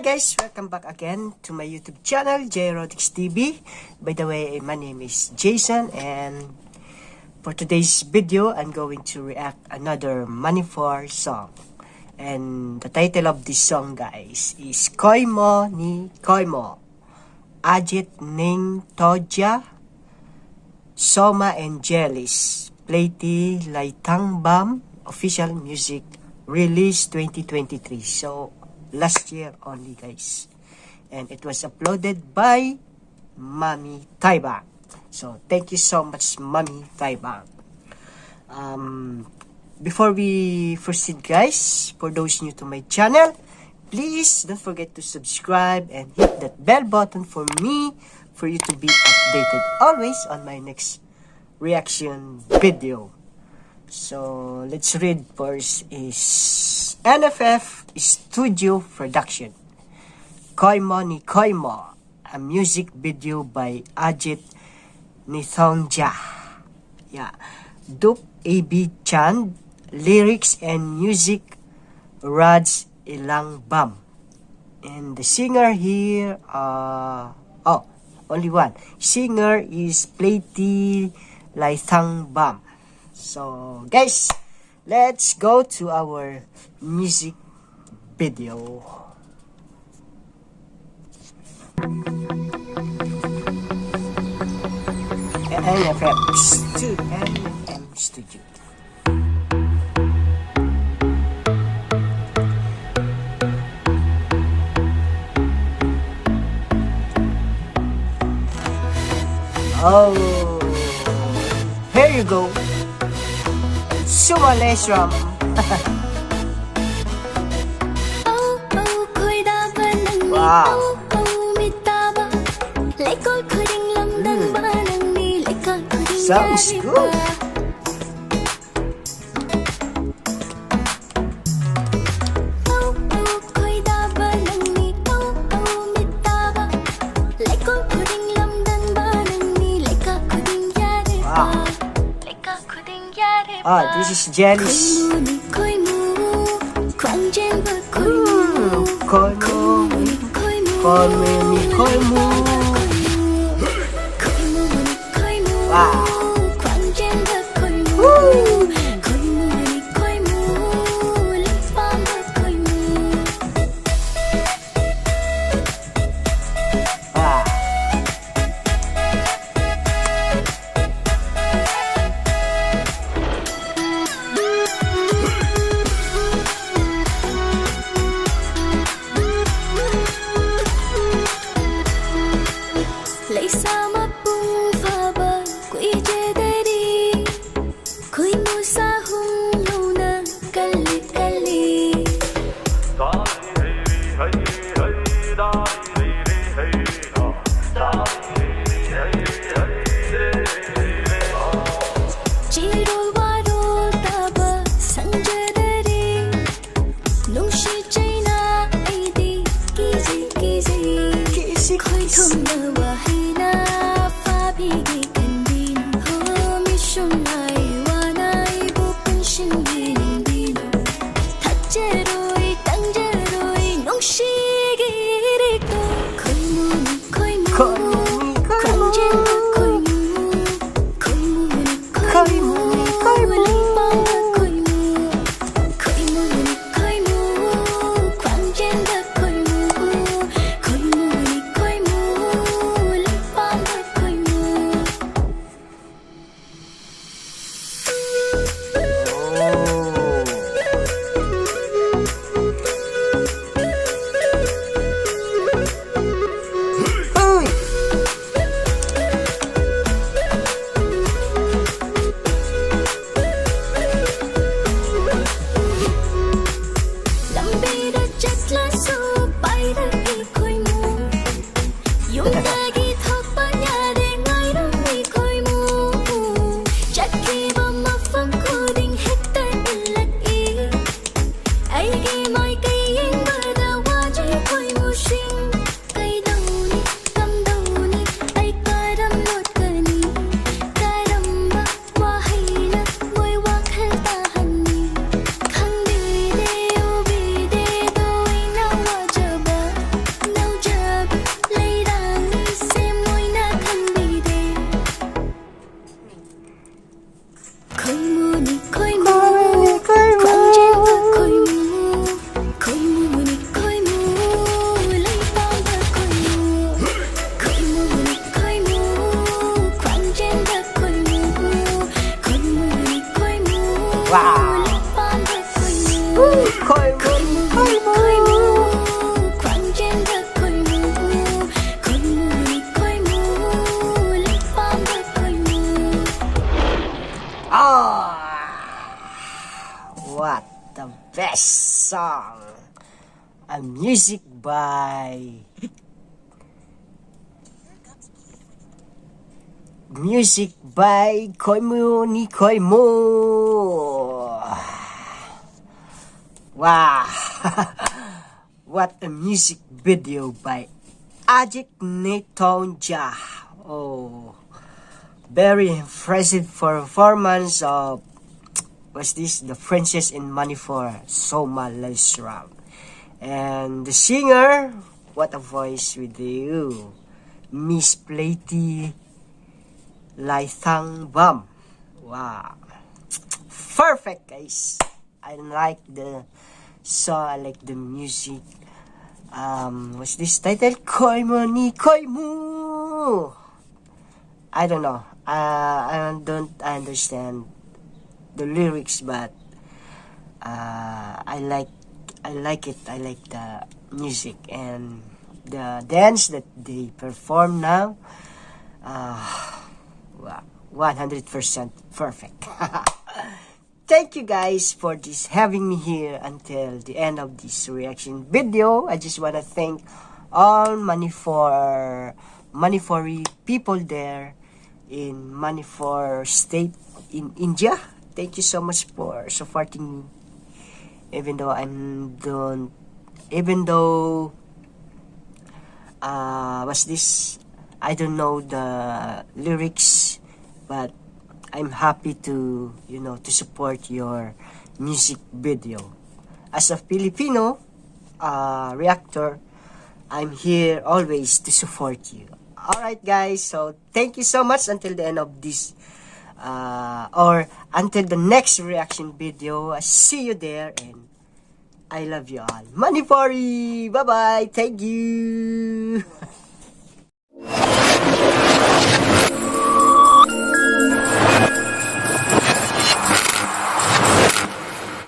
guys, welcome back again to my YouTube channel, Jayrotics TV. By the way, my name is Jayson, and for today's video, I'm going to react another Maneclang song. And the title of this song, guys, is KHOIMU ni KHOIMU. Ajit Ningthouja, Soma and Jelish, Platy, Laithangbam, official music, release 2023. So last year only, guys, and it was uploaded by Mami Taibang. So thank you so much, Mami Taibang. Before we proceed, guys, for those new to my channel, please don't forget to subscribe and hit that bell button for me, for you to be updated always on my next reaction video. So let's read. First is NFF Studio Production, KHOIMU ni KHOIMU, a music video by Ajit Ningthouja. Yeah. Dupe AB Chan, lyrics and music Laithangbam. And the singer here, only one. Singer is Platy Laithangbam. So guys, let's go to our music video. NFM Studio. Oh, here you go. Soma. Wow. Sounds good. Wow. This is Jelish. KHOIMU. Wow. song. A music by KHOIMU ni KHOIMU. Wow. What a music video by Ajit Ningthouja. Oh, very impressive performance of was this the Princess in Money for Soma and the singer, what a voice with you, Miss Platy, Laithangbam. Wow, perfect guys. I like the song, I like the music. What's this title? KHOIMU ni KHOIMU. I don't know. I don't understand the lyrics, but I like it. I like the music and the dance that they perform now. Wow, 100% perfect. Thank you guys for this having me here until the end of this reaction video. I just want to thank all Manipur people there in Manipur state in India. Thank you so much for supporting me. Even though what's this? I don't know the lyrics, but I'm happy to, to support your music video. As a Filipino reactor, I'm here always to support you. Alright guys, so thank you so much until the end of this, or until the next reaction video. I see you there and I love you all. Manipuri! Bye-bye! Thank you!